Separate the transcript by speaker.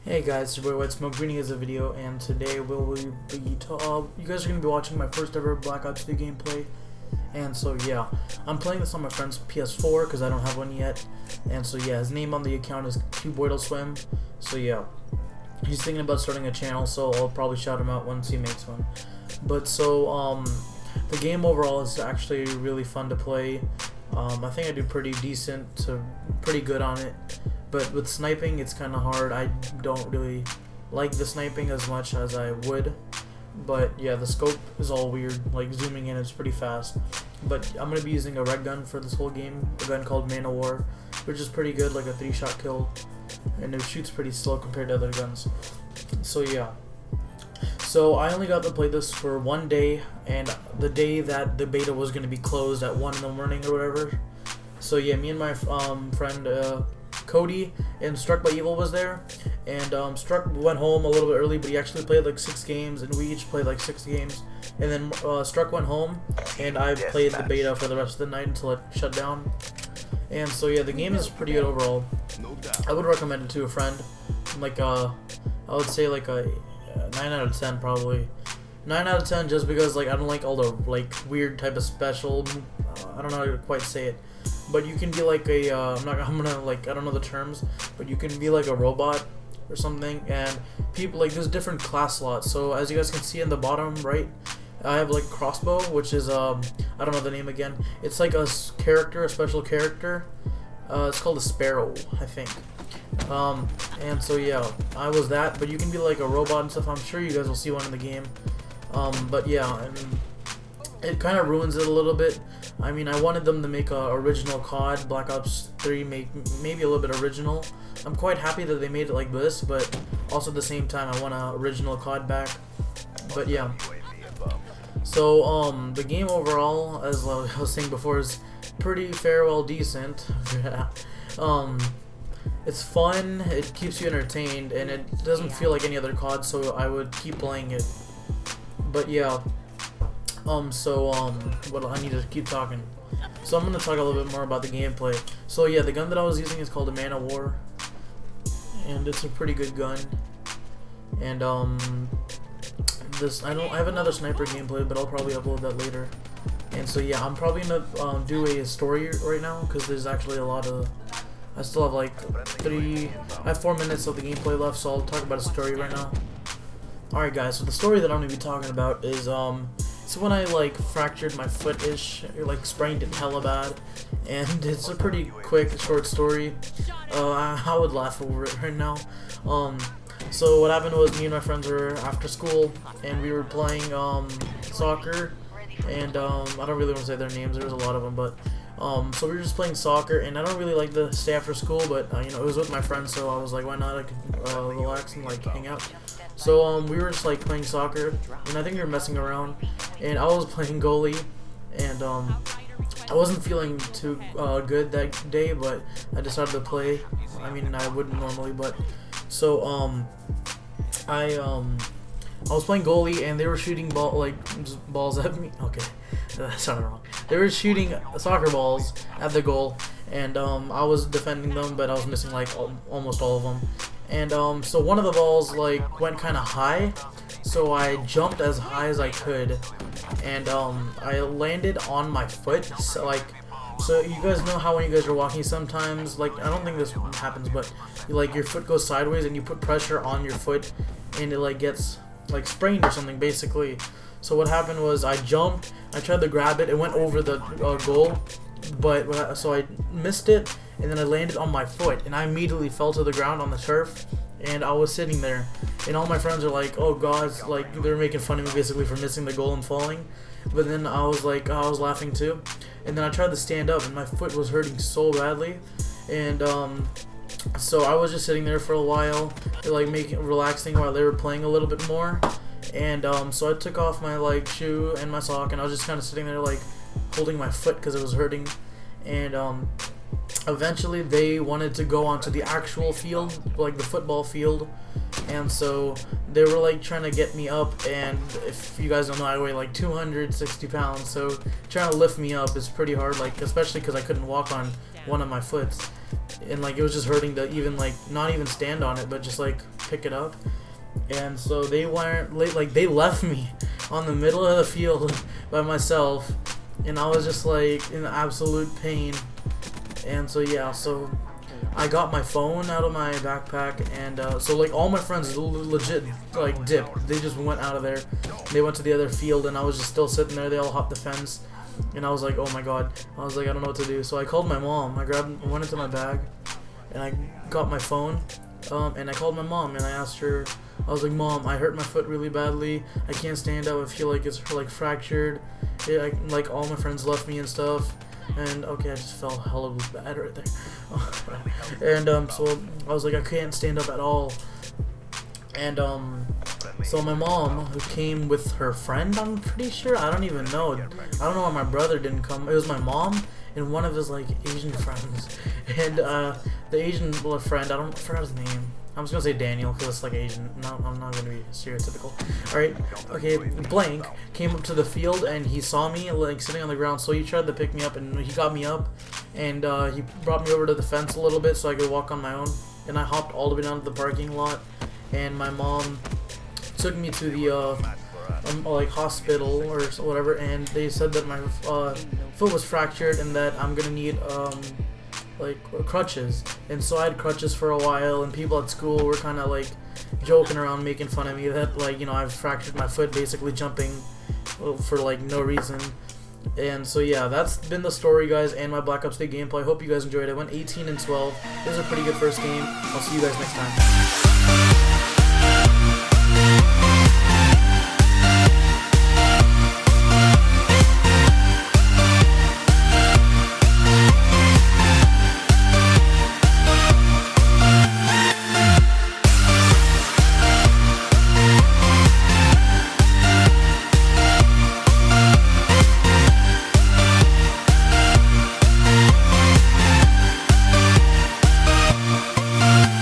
Speaker 1: Hey guys, it's your boy White Smoke bringing you a video, and today we'll be you guys are gonna be watching my first ever Black Ops 2 gameplay. And so yeah, I'm playing this on my friend's PS4 because I don't have one yet. And so yeah, his name on the account is Swim. So yeah, he's thinking about starting a channel, so I'll probably shout him out once he makes one. But so the game overall is actually really fun to play. I think I do pretty decent to pretty good on it. But with sniping, it's kind of hard. I don't really like the sniping as much as I would. But yeah, the scope is all weird. Like zooming in, it's pretty fast. But I'm going to be using a red gun for this whole game. A gun called Man of War, which is pretty good, like a 3-shot kill. And it shoots pretty slow compared to other guns. So yeah. So I only got to play this for one day. And the day that the beta was going to be closed at 1 in the morning or whatever. So yeah, me and my friend Cody and Struck by Evil was there, and Struck went home a little bit early, but he actually played like 6 games, and we each played like 6 games. And then Struck went home, and I played the beta for the rest of the night until it shut down. And so yeah, the game is pretty good overall. I would recommend it to a friend. Like I would say like a 9 out of 10 probably. 9 out of 10 just because like I don't like all the like weird type of special. I don't know how to quite say it. But you can be like a, I don't know the terms, but you can be like a robot or something, and people, like, there's different class slots. So as you guys can see in the bottom right, I have like crossbow, which is, I don't know the name again. It's like a character, a special character. It's called a sparrow, I think. And so yeah, I was that, but you can be like a robot and stuff. I'm sure you guys will see one in the game. But yeah, I mean, it kind of ruins it a little bit. I mean, I wanted them to make a original COD, Black Ops 3, maybe a little bit original. I'm quite happy that they made it like this, but also at the same time, I want an original COD back. But yeah. So, the game overall, as I was saying before, is pretty well decent. It's fun, it keeps you entertained, and it doesn't feel like any other COD, so I would keep playing it. But yeah. Well, I need to keep talking. So I'm going to talk a little bit more about the gameplay. So yeah, the gun that I was using is called a Man of War, and it's a pretty good gun. And I have another sniper gameplay, but I'll probably upload that later. And so yeah, I'm probably gonna do a story right now because there's actually a lot of. I still have like I have 4 minutes of the gameplay left, so I'll talk about a story right now. Alright guys, so the story that I'm gonna be talking about is so when I like fractured my foot-ish, like sprained it hella bad, and it's a pretty quick, short story. I would laugh over it right now. So what happened was me and my friends were after school, and we were playing soccer, and I don't really want to say their names. There was a lot of them, but so we were just playing soccer, and I don't really like to stay after school, but you know, it was with my friends, so I was like, why not? I could relax and like hang out. So we were just like playing soccer, and I think we were messing around, and I was playing goalie, and I wasn't feeling too good that day, but I decided to play. I mean, I wouldn't normally, but so I was playing goalie, and they were shooting balls at me. Okay, that sounded wrong. They were shooting soccer balls at the goal, and I was defending them, but I was missing like almost all of them. And so one of the balls like went kind of high, so I jumped as high as I could, and I landed on my foot. So you guys know how when you guys are walking, sometimes, like, I don't think this happens, but like your foot goes sideways and you put pressure on your foot, and it like gets like sprained or something basically. So what happened was I jumped, I tried to grab it, it went over the goal, but so I missed it, and then I landed on my foot, and I immediately fell to the ground on the turf, and I was sitting there, and all my friends are like, oh god, like, they were making fun of me basically for missing the goal and falling. But then I was like, I was laughing too, and then I tried to stand up, and my foot was hurting so badly, and so I was just sitting there for a while, like relaxing while they were playing a little bit more. And so I took off my like shoe and my sock, and I was just kind of sitting there like holding my foot because it was hurting. And eventually they wanted to go onto the actual field, like the football field, and so they were like trying to get me up, and if you guys don't know, I weigh like 260 pounds, so trying to lift me up is pretty hard, like especially because I couldn't walk on one of my foots, and like it was just hurting to even like not even stand on it, but just like pick it up. And so they weren't like they left me on the middle of the field by myself, and I was just like in absolute pain. And so yeah, so I got my phone out of my backpack, and so like all my friends legit like dipped. They just went out of there. They went to the other field, and I was just still sitting there. They all hopped the fence, and I was like, oh my god. I was like, I don't know what to do. So I called my mom. I went into my bag, and I got my phone, and I called my mom, and I asked her. I was like, Mom, I hurt my foot really badly. I can't stand up. I feel like it's like fractured. Like all my friends left me and stuff. And okay, I just felt hella bad right there. And so I was like, I can't stand up at all. And so my mom, who came with her friend, I'm pretty sure. I don't even know. I don't know why my brother didn't come. It was my mom and one of his like Asian friends. And the Asian friend, I forgot his name. I'm just gonna say Daniel because it's like Asian. No, I'm not gonna be stereotypical. Alright, okay, Blank came up to the field and he saw me like sitting on the ground, so he tried to pick me up and he got me up, and he brought me over to the fence a little bit so I could walk on my own, and I hopped all the way down to the parking lot, and my mom took me to the like hospital or whatever, and they said that my foot was fractured and that I'm gonna need like crutches. And so I had crutches for a while, and people at school were kind of like joking around, making fun of me that like, you know, I've fractured my foot basically jumping for like no reason. And so yeah, that's been the story, guys, and my Black Ops 3 gameplay. I hope you guys enjoyed it. I went 18-12. This is a pretty good first game. I'll see you guys next time.